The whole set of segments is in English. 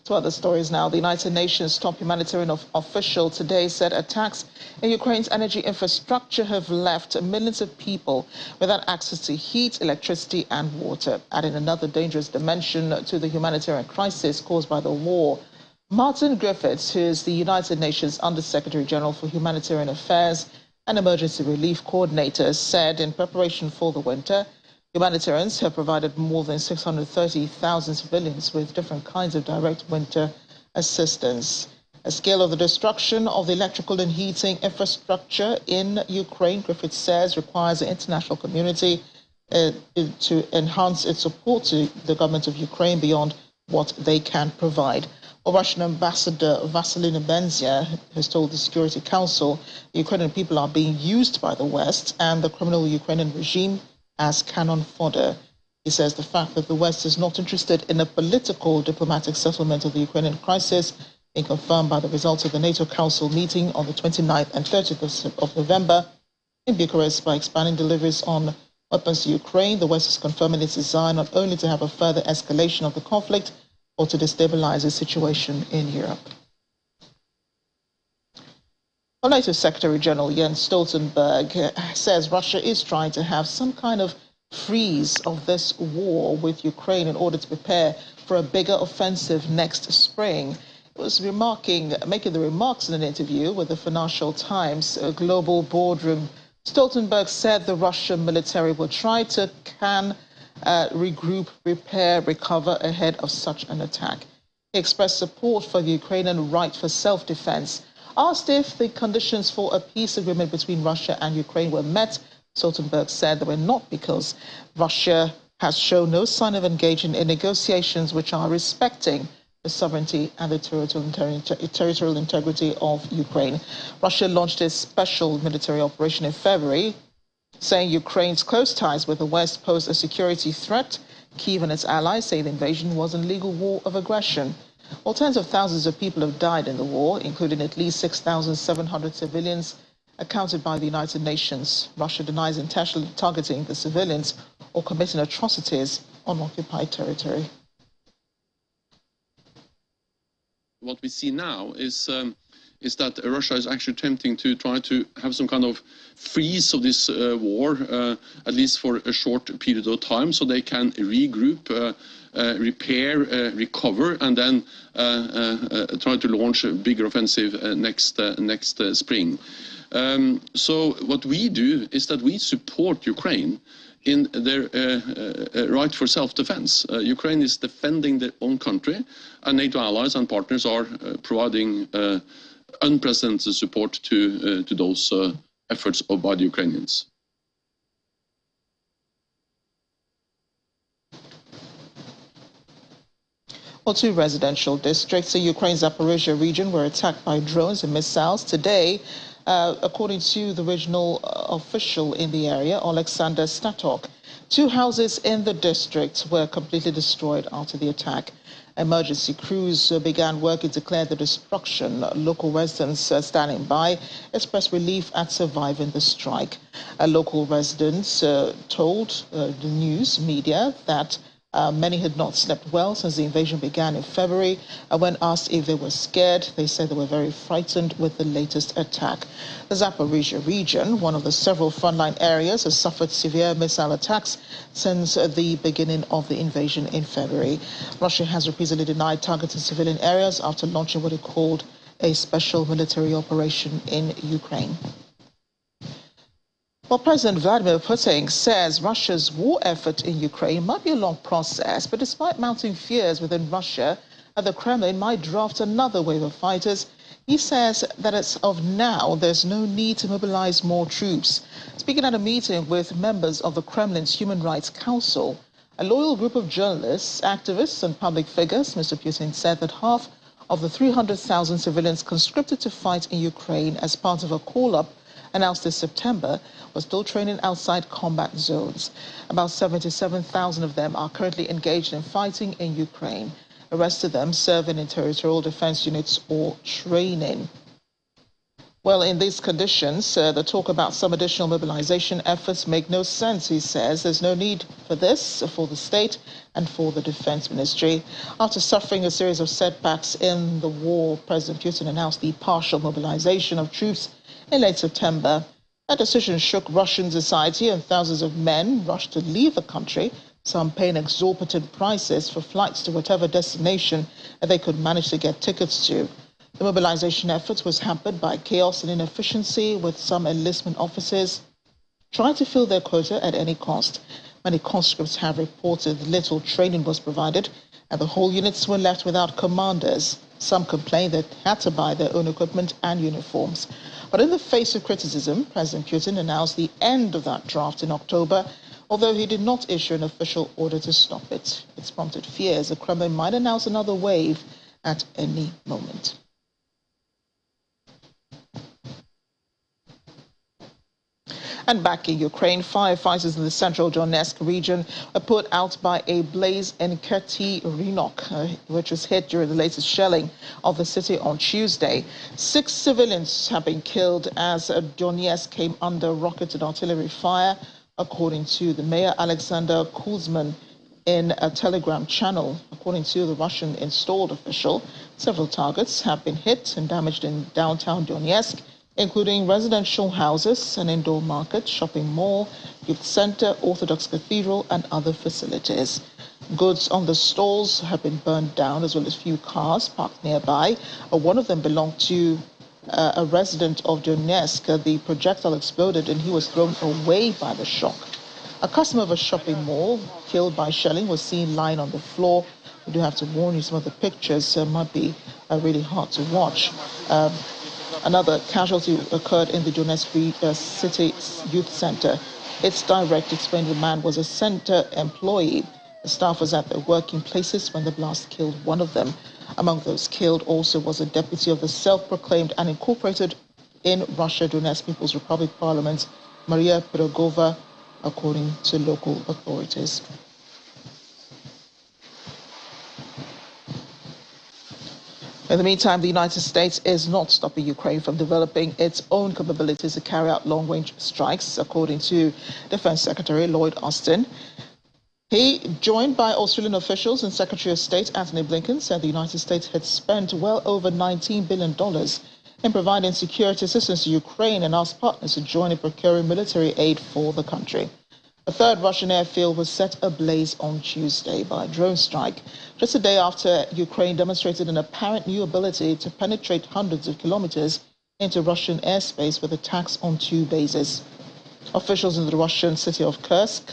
To other stories now, the United Nations top humanitarian official today said attacks in Ukraine's energy infrastructure have left millions of people without access to heat, electricity and water, adding another dangerous dimension to the humanitarian crisis caused by the war. Martin Griffiths, who is the United Nations Under-Secretary General for Humanitarian Affairs and Emergency Relief Coordinator, said in preparation for the winter, humanitarians have provided more than 630,000 civilians with different kinds of direct winter assistance. A scale of the destruction of the electrical and heating infrastructure in Ukraine, Griffiths says, requires the international community to enhance its support to the government of Ukraine beyond what they can provide. Well, Russian Ambassador Vasilina Benzia has told the Security Council the Ukrainian people are being used by the West and the criminal Ukrainian regime as cannon fodder. He says the fact that the West is not interested in a political diplomatic settlement of the Ukrainian crisis, being confirmed by the results of the NATO Council meeting on the 29th and 30th of November in Bucharest by expanding deliveries on weapons to Ukraine. The West is confirming its desire not only to have a further escalation of the conflict, but to destabilize the situation in Europe. Well, NATO Secretary General Jens Stoltenberg says Russia is trying to have some kind of freeze of this war with Ukraine in order to prepare for a bigger offensive next spring. It was making the remarks in an interview with the Financial Times Global Boardroom. Stoltenberg said the Russian military will try to regroup, repair, recover ahead of such an attack. He expressed support for the Ukrainian right for self-defense. Asked if the conditions for a peace agreement between Russia and Ukraine were met, Stoltenberg said they were not because Russia has shown no sign of engaging in negotiations which are respecting the sovereignty and the territorial integrity of Ukraine. Russia launched its special military operation in February, saying Ukraine's close ties with the West pose a security threat. Kyiv and its allies say the invasion was a legal war of aggression. Well, tens of thousands of people have died in the war, including at least 6,700 civilians, accounted by the United Nations. Russia denies intentionally targeting the civilians or committing atrocities on occupied territory. What we see now is that Russia is actually attempting to try to have some kind of freeze of this war, at least for a short period of time, so they can regroup, repair, recover, and then try to launch a bigger offensive next spring. So what we do is that we support Ukraine in their right for self-defense. Ukraine is defending their own country, and NATO allies and partners are providing unprecedented support to those efforts by the Ukrainians. Well, two residential districts in Ukraine's Zaporizhia region were attacked by drones and missiles today, according to the regional official in the area, Alexander Statok. Two houses in the district were completely destroyed after the attack. Emergency crews began working to clear the destruction. Local residents standing by expressed relief at surviving the strike. Local residents told the news media that many had not slept well since the invasion began in February. When asked if they were scared, they said they were very frightened with the latest attack. The Zaporizhia region, one of the several frontline areas, has suffered severe missile attacks since the beginning of the invasion in February. Russia has repeatedly denied targeting civilian areas after launching what it called a special military operation in Ukraine. Well, President Vladimir Putin says Russia's war effort in Ukraine might be a long process, but despite mounting fears within Russia, the Kremlin might draft another wave of fighters. He says that as of now, there's no need to mobilize more troops. Speaking at a meeting with members of the Kremlin's Human Rights Council, a loyal group of journalists, activists and public figures, Mr. Putin said that half of the 300,000 civilians conscripted to fight in Ukraine as part of a call-up announced this September were still training outside combat zones. About 77,000 of them are currently engaged in fighting in Ukraine. The rest of them serving in territorial defense units or training. Well, in these conditions, the talk about some additional mobilization efforts make no sense, he says. There's no need for this for the state and for the defense ministry. After suffering a series of setbacks in the war, President Putin announced the partial mobilization of troops in late September. That decision shook Russian society, and thousands of men rushed to leave the country, some paying exorbitant prices for flights to whatever destination they could manage to get tickets to. The mobilization effort was hampered by chaos and inefficiency, with some enlistment officers trying to fill their quota at any cost. Many conscripts have reported little training was provided, and the whole units were left without commanders. Some complained they had to buy their own equipment and uniforms. But in the face of criticism, President Putin announced the end of that draft in October, although he did not issue an official order to stop it. It's prompted fears the Kremlin might announce another wave at any moment. And back in Ukraine, firefighters in the central Donetsk region were put out by a blaze in Kerty Rynok, which was hit during the latest shelling of the city on Tuesday. 6 civilians have been killed as Donetsk came under rocket and artillery fire, according to the mayor Alexander Kuzman in a Telegram channel. According to the Russian installed official, several targets have been hit and damaged in downtown Donetsk, including residential houses, an indoor market, shopping mall, youth center, Orthodox cathedral, and other facilities. Goods on the stalls have been burned down, as well as few cars parked nearby. One of them belonged to a resident of Donetsk. The projectile exploded and he was thrown away by the shock. A customer of a shopping mall killed by shelling was seen lying on the floor. We do have to warn you, some of the pictures might be really hard to watch. Another casualty occurred in the Donetsk City Youth Center. Its director explained the man was a center employee. The staff was at their working places when the blast killed one of them. Among those killed also was a deputy of the self-proclaimed and incorporated in Russia Donetsk People's Republic Parliament, Maria Pirogova, according to local authorities. In the meantime, the United States is not stopping Ukraine from developing its own capabilities to carry out long-range strikes, according to Defense Secretary Lloyd Austin. He, joined by Australian officials and Secretary of State Antony Blinken, said the United States had spent well over $19 billion in providing security assistance to Ukraine and asked partners to join in procuring military aid for the country. A third Russian airfield was set ablaze on Tuesday by a drone strike, just a day after Ukraine demonstrated an apparent new ability to penetrate hundreds of kilometers into Russian airspace with attacks on 2 bases. Officials in the Russian city of Kursk,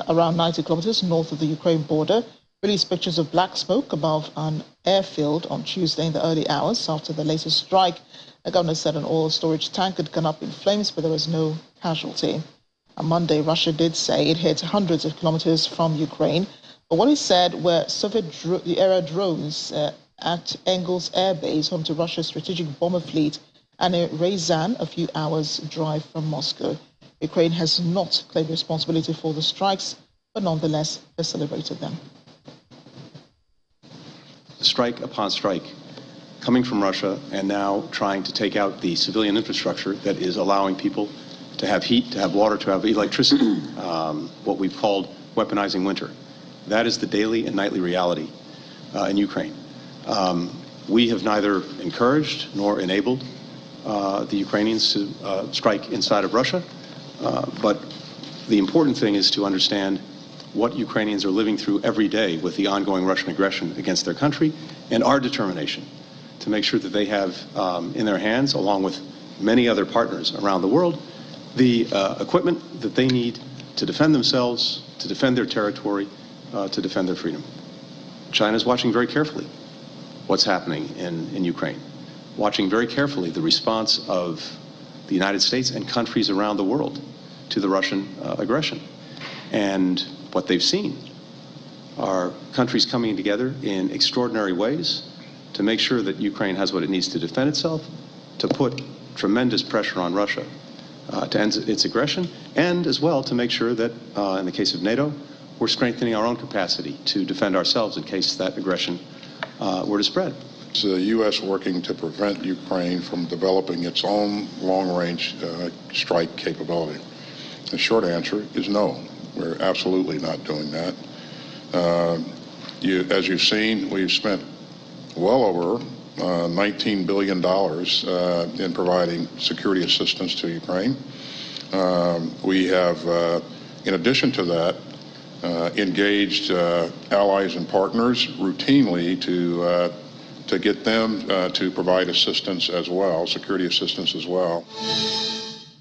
around 90 kilometers north of the Ukraine border, released pictures of black smoke above an airfield on Tuesday in the early hours after the latest strike. The governor said an oil storage tank had gone up in flames, but there was no casualty. On Monday, Russia did say it hit hundreds of kilometers from Ukraine, but what he said were Soviet-era drones at Engels Air Base, home to Russia's strategic bomber fleet, and in Ryazan, a few hours' drive from Moscow. Ukraine has not claimed responsibility for the strikes, but nonetheless has celebrated them. Strike upon strike coming from Russia, and now trying to take out the civilian infrastructure that is allowing people to have heat, to have water, to have electricity, what we've called weaponizing winter. That is the daily and nightly reality in Ukraine. We have neither encouraged nor enabled the Ukrainians to strike inside of Russia, but the important thing is to understand what Ukrainians are living through every day with the ongoing Russian aggression against their country, and our determination to make sure that they have in their hands, along with many other partners around the world, the equipment that they need to defend themselves, to defend their territory, to defend their freedom. China is watching very carefully what's happening in Ukraine, watching very carefully the response of the United States and countries around the world to the Russian aggression. And what they've seen are countries coming together in extraordinary ways to make sure that Ukraine has what it needs to defend itself, to put tremendous pressure on Russia to end its aggression, and as well to make sure that, in the case of NATO, we're strengthening our own capacity to defend ourselves in case that aggression were to spread. Is the U.S. working to prevent Ukraine from developing its own long-range strike capability? The short answer is no. We're absolutely not doing that. As you've seen, we've spent well over $19 billion in providing security assistance to Ukraine. We have, in addition to that, engaged allies and partners routinely to get them to provide assistance as well, security assistance as well.